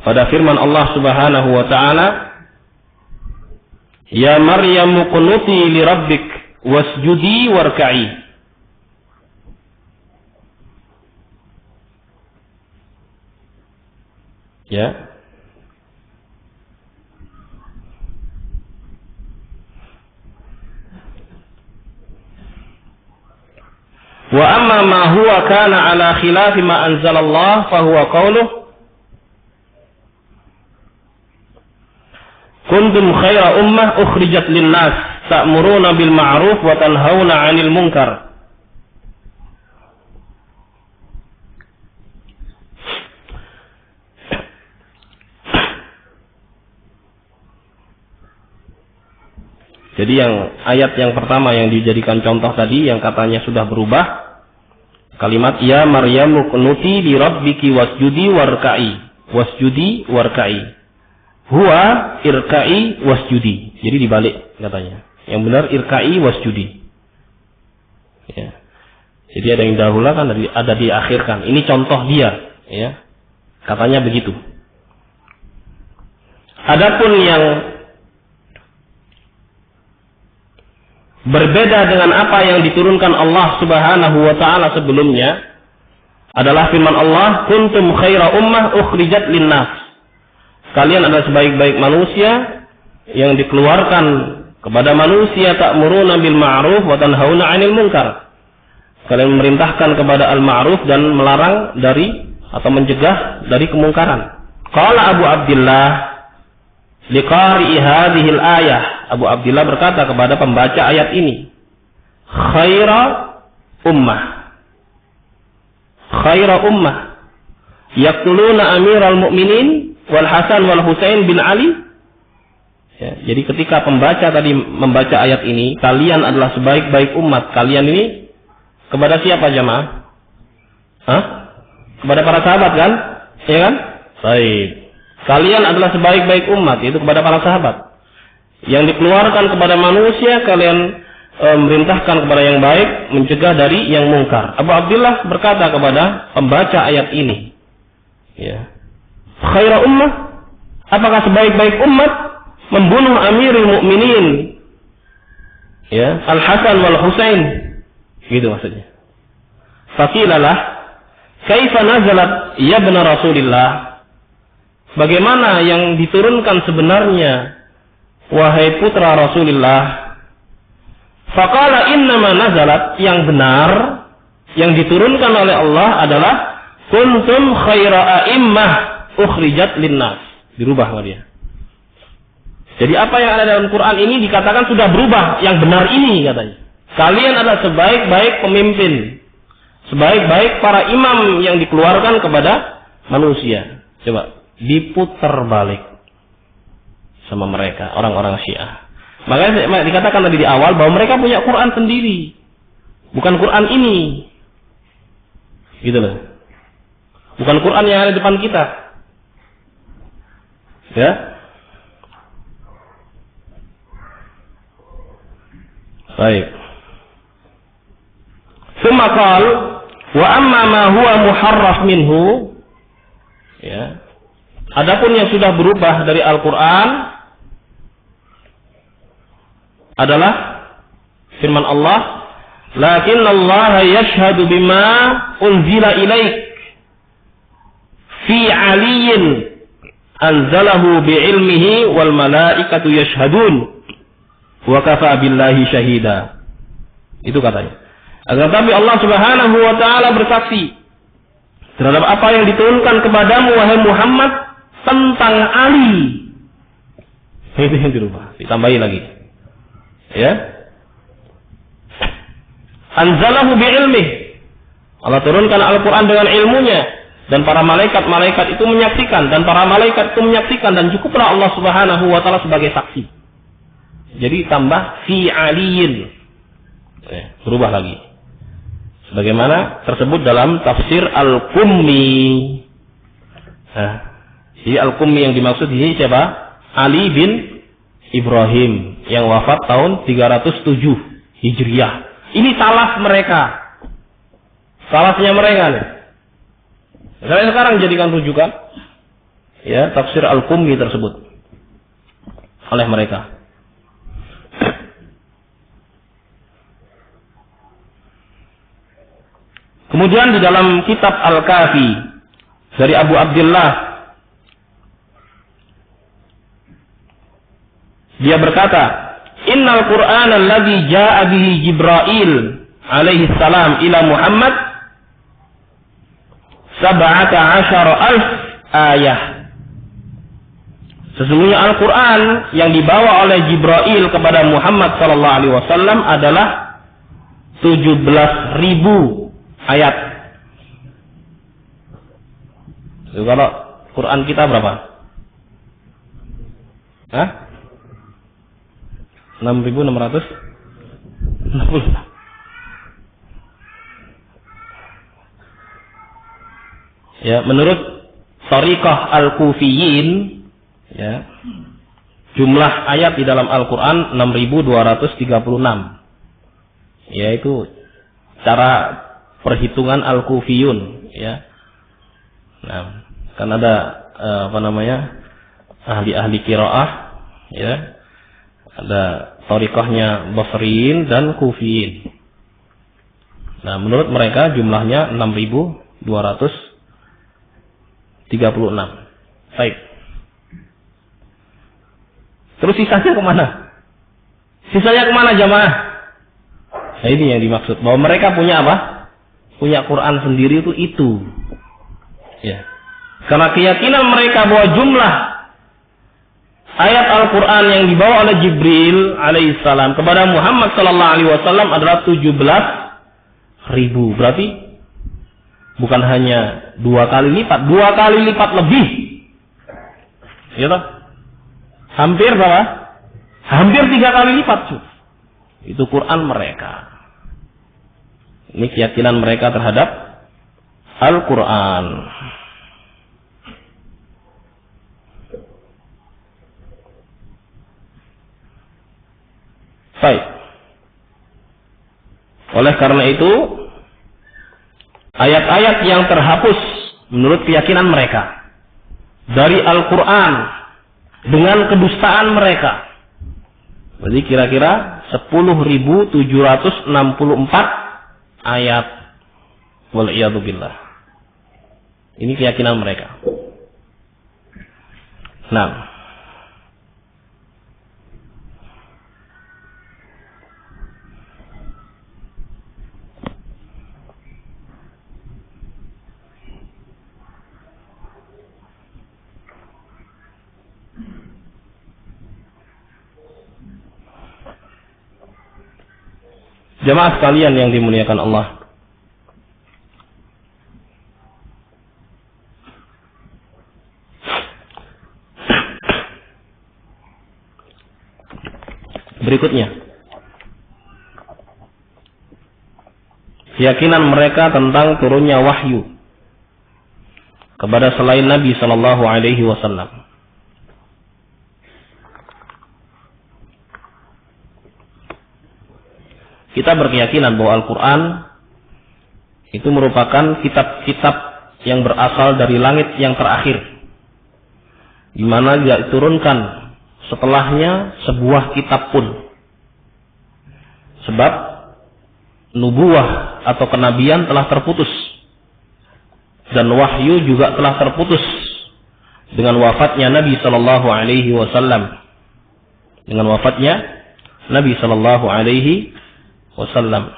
pada firman Allah Subhanahu wa taala, "Ya Maryam qunuti li rabbik wasjudi warka'i." Ya. Wa amma ma huwa kana ala khilafi ma anzalallah fa huwa qauluh kuntum khaira ummah ukhrijat lin-nas ta'muruna bil ma'ruf wa tanhauna 'anil munkar. Jadi yang ayat yang pertama yang dijadikan contoh tadi, yang katanya sudah berubah, Kalimat ya Maryamu qunuti li rabbiki wasjudi warka'i. Huwa irka'i wasjudi. Jadi dibalik katanya. Yang benar irka'i wasjudi. Ya. Jadi ada yang dahulukan, ada diakhirkan. Ini contoh dia, ya. Katanya begitu. Adapun yang berbeda dengan apa yang diturunkan Allah Subhanahu wa taala sebelumnya adalah firman Allah, kuntum khaira ummah ukhrijat linnas. Kalian adalah sebaik-baik manusia yang dikeluarkan kepada manusia, ta'muruna bil ma'ruf wa tanhauna 'anil munkar. Kalian memerintahkan kepada al-ma'ruf dan melarang dari atau mencegah dari kemungkaran. Qala Abu Abdullah liqari'i hadhil ayah. Abu Abdullah berkata kepada pembaca ayat ini, khaira ummah yaqtuluna amiral mu'minin wal Hasan wal Husain bin Ali. Ya, jadi ketika pembaca tadi membaca ayat ini, kalian adalah sebaik-baik umat. Kalian ini kepada siapa jamaah? Kepada para sahabat kan? Ya kan? Baik. Kalian adalah sebaik-baik umat, yaitu kepada para sahabat. Yang dikeluarkan kepada manusia, kalian memerintahkan kepada yang baik, mencegah dari yang mungkar. Abu Abdullah berkata kepada pembaca ayat ini, ya, khaira ummah, apakah sebaik-baik umat membunuh amirul mukminin, ya, Al Hasan wal Husain, gitu maksudnya. Faqilalah, kaifa nazalat ya ibna Rasulillah? Bagaimana yang diturunkan sebenarnya, wahai putra Rasulullah? Faqala innama nazalat, yang benar yang diturunkan oleh Allah adalah kuntum khaira a'immah ukhrijat linnas. Dirubah sama dia. Jadi apa yang ada dalam Quran ini dikatakan sudah berubah, yang benar ini katanya. Kalian adalah sebaik-baik pemimpin, sebaik-baik para imam yang dikeluarkan kepada manusia. Coba diputar balik sama mereka, orang-orang Syiah. Makanya dikatakan tadi di awal bahwa mereka punya Quran sendiri, bukan Quran ini, gitu loh. Bukan Quran yang ada di depan kita, ya. Baik. Tsumma qala wa amma ma huwa muharraf minhu, ya. Adapun yang sudah berubah dari Al-Quran adalah firman Allah, lakinna Allah yashhadu bima unzila ilaik fi aliyin anzalahu bi'ilmihi wal malaikatu yashhadun wa kafa billahi syahida. Itu katanya. Agar tapi Allah Subhanahu wa taala bersaksi terhadap apa yang diturunkan kepadamu wahai Muhammad tentang Ali. Itu yang dirubah, ditambahi lagi. Ya. Anzalahu bi'ilmih. Allah turunkan Al-Quran dengan ilmunya, dan para malaikat-malaikat itu menyaksikan, dan para malaikat itu menyaksikan, dan cukuplah Allah Subhanahu wa taala sebagai saksi. Jadi tambah fi aliyin. Berubah lagi. Sebagaimana tersebut dalam tafsir Al-Qummi. Jadi Al-Qummi yang dimaksud di sini siapa? Ali bin Ibrahim yang wafat tahun 307 Hijriah. Ini salaf mereka. Salafnya mereka nih. Saya sekarang jadikan rujukan, ya, tafsir Al-Qummi tersebut oleh mereka. Kemudian di dalam kitab Al-Kafi dari Abu Abdullah, dia berkata, innal Qur'an alladhi ja'a bihi Jibril alaihi salam ila Muhammad 17,000 ayah. Sesungguhnya Al-Quran yang dibawa oleh Jibril kepada Muhammad sallallahu alaihi wasallam adalah 17.000 ayat. Jadi kalau Quran kita berapa? 6.660. Ya, menurut Thariqah Al-Kufiyin, ya, jumlah ayat di dalam Al-Quran 6.236. Yaitu cara perhitungan Al-Kufiyun, ya. Nah, kan ada ahli-ahli qiraah, ya. Ada thariqahnya Basriyin dan Kufiyin. Nah, menurut mereka jumlahnya 6.236. Baik. Terus sisanya kemana? Sisanya kemana jamaah? Nah, ini yang dimaksud. Bahwa mereka punya apa? Punya Quran sendiri itu. Ya. Karena keyakinan mereka bahwa jumlah ayat Al-Quran yang dibawa oleh Jibril alaihissalam kepada Muhammad sallallahu alaihi wasallam adalah 17.000. Berarti bukan hanya 2 kali lipat, 2 kali lipat lebih. Ya toh? Hampir berapa? Hampir 3 kali lipat. Itu Quran mereka. Ini keyakinan mereka terhadap Al-Quran. Baik. Oleh karena itu, ayat-ayat yang terhapus menurut keyakinan mereka dari Al-Quran dengan kedustaan mereka, berarti kira-kira 10.764 ayat. Wal'iyadzubillah. Ini keyakinan mereka. Nah, jamaah sekalian yang dimuliakan Allah, berikutnya keyakinan mereka tentang turunnya wahyu kepada selain Nabi sallallahu alaihi wasallam. Kita berkeyakinan bahwa Al-Quran itu merupakan kitab-kitab yang berasal dari langit yang terakhir, di mana tidak diturunkan setelahnya sebuah kitab pun. Sebab nubuwah atau kenabian telah terputus dan wahyu juga telah terputus dengan wafatnya Nabi sallallahu alaihi wasallam. Dengan wafatnya Nabi sallallahu alaihi wasallam.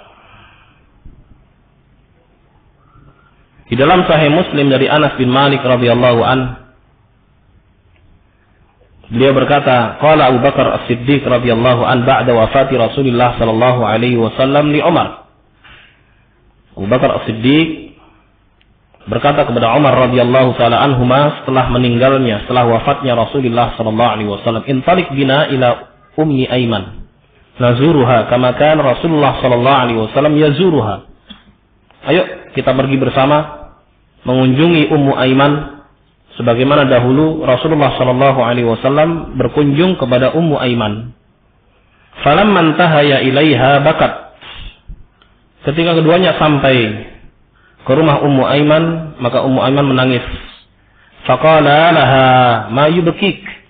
Di dalam Sahih Muslim dari Anas bin Malik radhiyallahu an, beliau berkata, qala Abu Bakar As-Siddiq radhiyallahu an ba'da wafati Rasulullah sallallahu alaihi wasallam li Umar. Abu Bakar As-Siddiq berkata kepada Umar radhiyallahu taala anhuma setelah meninggalnya, setelah wafatnya Rasulullah sallallahu alaihi wasallam, intalik bina ila ummi Aiman nazuruha kama kana Rasulullah sallallahu alaihi wasallam yazuruha. Ayo kita pergi bersama mengunjungi Ummu Aiman sebagaimana dahulu Rasulullah sallallahu alaihi wasallam berkunjung kepada Ummu Aiman. Falamma intahaya ilaiha bakat. Ketika keduanya sampai ke rumah Ummu Aiman, maka Ummu Aiman menangis. Faqala laha ma yubkik?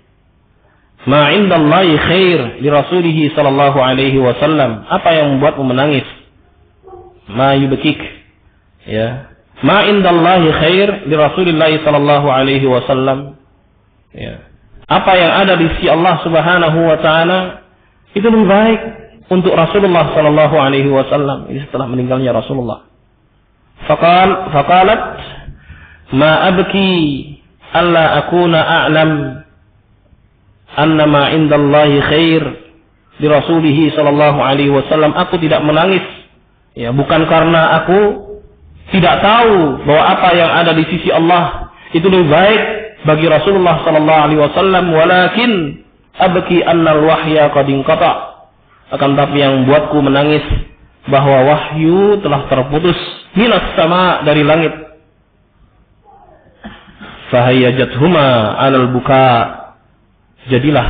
Ma indallahi khair li rasulih sallallahu alaihi wasallam. Apa yang membuatmu menangis? Ma yubkik. Ya. Ma indallahi khair li rasulillah sallallahu alaihi wasallam. Ya. Apa yang ada di sisi Allah Subhanahu wa taala itu lebih baik untuk Rasulullah sallallahu alaihi wasallam. Ini setelah meninggalnya Rasulullah. Faqalat ma abki alla akuna a'lam annama indallahi khair di Rasulih sallallahu alaihi wasallam. Aku tidak menangis, ya, bukan karena aku tidak tahu bahwa apa yang ada di sisi Allah itu lebih baik bagi Rasulullah sallallahu alaihi wasallam, walakin abki annal wahya qad inqata. Akan tapi yang membuatku menangis bahwa wahyu telah terputus minas sama, dari langit. fahayajathuma 'alal buka. Jadilah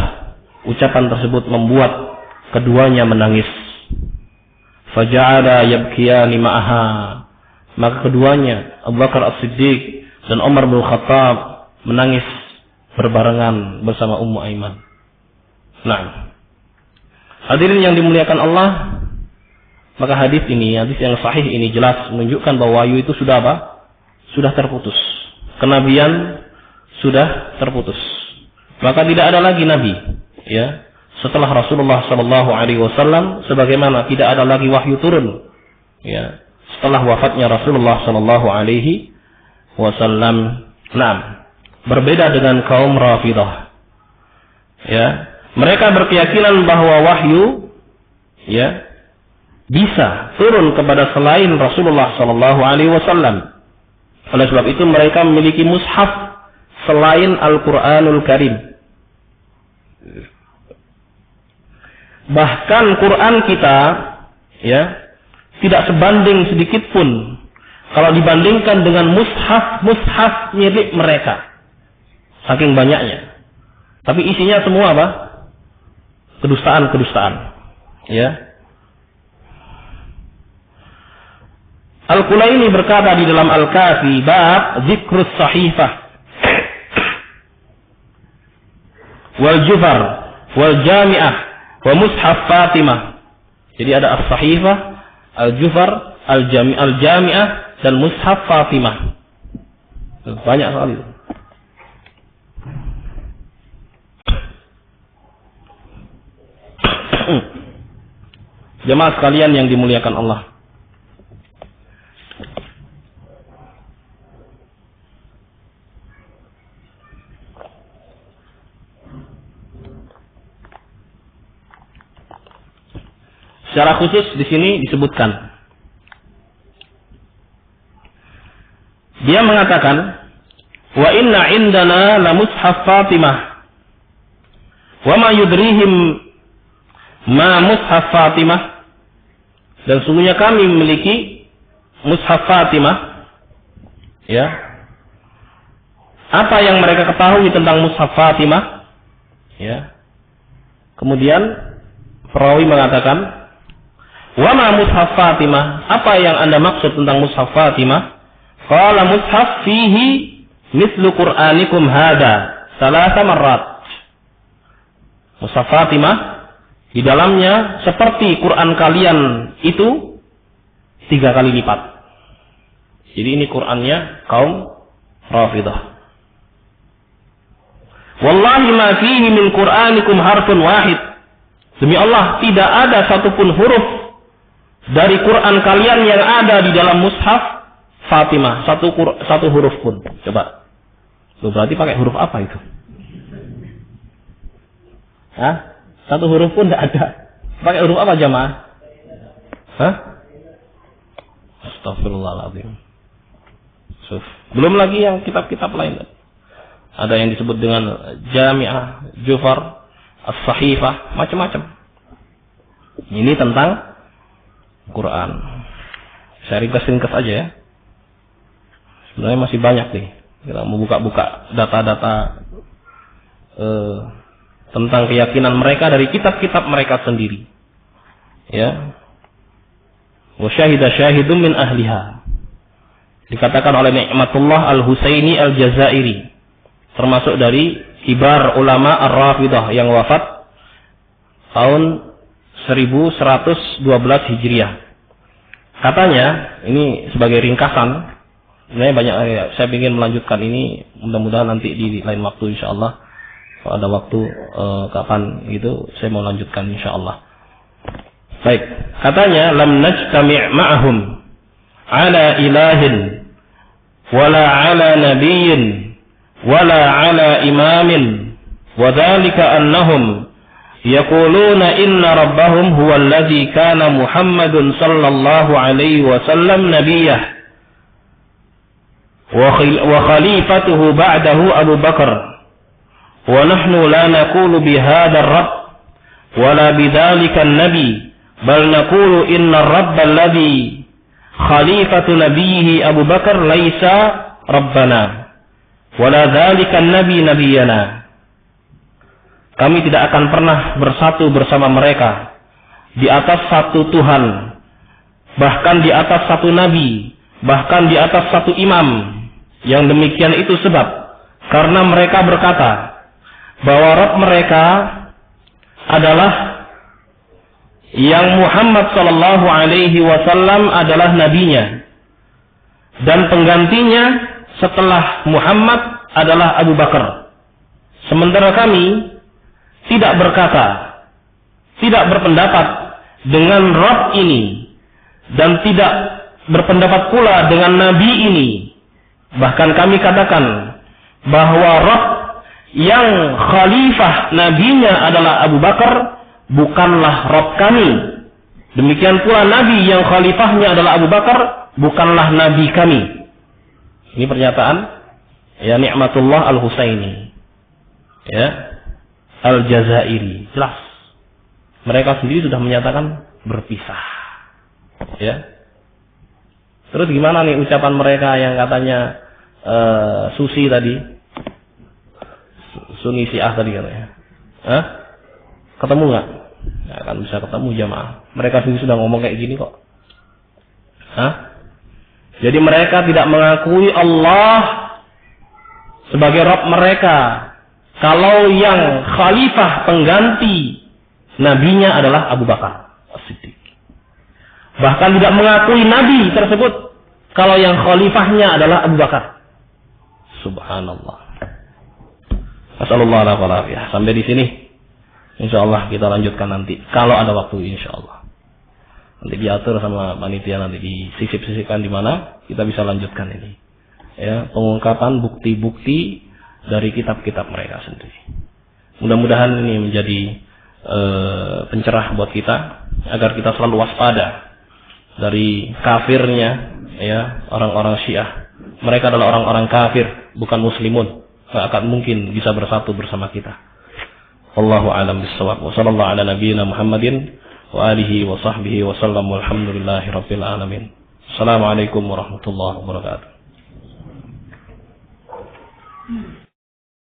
ucapan tersebut membuat keduanya menangis. Faja'ala yabkiyani ma'aha. Maka keduanya, Abu Bakar As-Siddiq dan Umar bin Khattab, menangis berbarengan bersama Ummu Aiman. Nah, hadirin yang dimuliakan Allah, maka hadis yang sahih ini jelas menunjukkan bahwa wahyu itu sudah apa? Sudah terputus. Kenabian sudah terputus. Maka tidak ada lagi nabi, ya, setelah Rasulullah sallallahu alaihi wasallam, sebagaimana tidak ada lagi wahyu turun, ya, setelah wafatnya Rasulullah sallallahu alaihi wasallam. Nah, berbeda dengan kaum Rafidah. Ya, mereka berkeyakinan bahwa wahyu, ya, bisa turun kepada selain Rasulullah sallallahu alaihi wasallam. Oleh sebab itu mereka memiliki mushaf selain Al-Qur'anul Karim. Bahkan Quran kita, ya, tidak sebanding sedikit pun kalau dibandingkan dengan mushaf milik mereka. Saking banyaknya. Tapi isinya semua apa? Kedustaan. Ya. Al-Kulaini berkata di dalam Al-Kafi bab zikrus sahifah wal jufar wal jami'ah wa mushaf Fatimah. Jadi ada as-sahifah, al-jufar, al-jami'ah dan mushaf Fatimah. Banyak sekali. Jemaah sekalian yang dimuliakan Allah. Secara khusus di sini disebutkan. Dia mengatakan, wa inna indana la mushaf Fatimah. Wa ma yudrihim ma mushaf Fatimah. Dan sungguhnya kami memiliki mushaf Fatimah. Ya. Apa yang mereka ketahui tentang mushaf Fatimah? Ya. Kemudian perawi mengatakan, wa ma mushaf Fatimah? Apa yang Anda maksud tentang mushaf Fatimah? Qala mushaf fihi mithlu Qur'anikum hada salasa marrat. Mushaf Fatimah di dalamnya seperti Quran kalian itu 3 kali lipat. Jadi ini Qurannya kaum Rafidah. Wallahi ma fihi min Qur'anikum harfun wahid. Demi Allah, tidak ada satupun huruf dari Quran kalian yang ada di dalam mushaf Fatimah. Satu huruf pun. Coba. Berarti pakai huruf apa itu? Hah? Satu huruf pun tidak ada. Pakai huruf apa jamaah? Hah? Astagfirullahaladzim. Belum lagi yang kitab-kitab lain. Ada yang disebut dengan Jami'ah, Jufar, As-Sahifah, macam-macam. Ini tentang Quran. Saya ringkas aja ya. Sebenarnya masih banyak nih. Kita mau buka-buka data-data tentang keyakinan mereka dari kitab-kitab mereka sendiri. Ya. Wa syahida syahidun min ahliha. Dikatakan oleh Ni'matullah Al-Husaini Al-Jazairi, termasuk dari kibar ulama Ar-Rafidah yang wafat tahun 1112 Hijriah. Katanya, ini sebagai ringkasan, sebenarnya banyak, saya ingin melanjutkan ini, mudah-mudahan nanti di lain waktu insyaallah. Kalau ada waktu kapan gitu, saya mau lanjutkan insyaallah. Baik, katanya lam najtami' ma'ahum ala ilahin wala ala nabiyyin wala ala imamin wa dhalika annahum yaquluna inna rabbahum huwa alladhi kana Muhammadun sallallahu alaihi wasallam nabiyyah wa khalifatuhu ba'dahu Abu Bakar. ونحن لا نقول بهذا الرب ولا بذلك النبي بل نقول إن الرب الذي خليفة نبيه أبو بكر ليس ربنا wala dzalika nabi nabiyana. Kami tidak akan pernah bersatu bersama mereka di atas satu Tuhan, bahkan di atas satu nabi, bahkan di atas satu imam. Yang demikian itu sebab karena mereka berkata bahwa Rabb mereka adalah yang Muhammad sallallahu alaihi wasallam adalah nabinya, dan penggantinya setelah Muhammad adalah Abu Bakar. Sementara kami tidak berkata, tidak berpendapat dengan Rabb ini, dan tidak berpendapat pula dengan nabi ini. Bahkan kami katakan bahwa Rabb yang khalifah nabinya adalah Abu Bakar bukanlah Rabb kami. Demikian pula nabi yang khalifahnya adalah Abu Bakar bukanlah nabi kami. Ini pernyataan ya Ni'matullah Al-Husaini, ya Al-Jazairi. Jelas mereka sendiri sudah menyatakan berpisah, ya. Terus gimana nih ucapan mereka yang katanya Susi tadi, Sunni Syiah tadi katanya, ketemu nggak? Nggak akan bisa ketemu jamaah. Mereka sendiri sudah ngomong kayak gini kok. Jadi mereka tidak mengakui Allah sebagai Rabb mereka. Kalau yang khalifah pengganti nabinya adalah Abu Bakar As-Siddiq. Bahkan tidak mengakui nabi tersebut kalau yang khalifahnya adalah Abu Bakar. Subhanallah. Assalamualaikum warahmatullahi wabarakatuh. Sampai di sini. Insyaallah kita lanjutkan nanti kalau ada waktu, insyaallah. Nanti diatur sama panitia, nanti disisip-sisipkan di mana kita bisa lanjutkan ini. Ya, pengungkapan bukti-bukti dari kitab-kitab mereka sendiri. Mudah-mudahan ini menjadi pencerah buat kita agar kita selalu waspada dari kafirnya ya orang-orang Syiah. Mereka adalah orang-orang kafir, bukan muslimun. Tidak akan mungkin bisa bersatu bersama kita. Wallahu a'lam bishawab. Wa sallallahu ala nabiyyina Muhammadin wa alihi wa sahbihi wa sallam. Walhamdulillahi rabbil alamin. Assalamualaikum warahmatullahi wabarakatuh.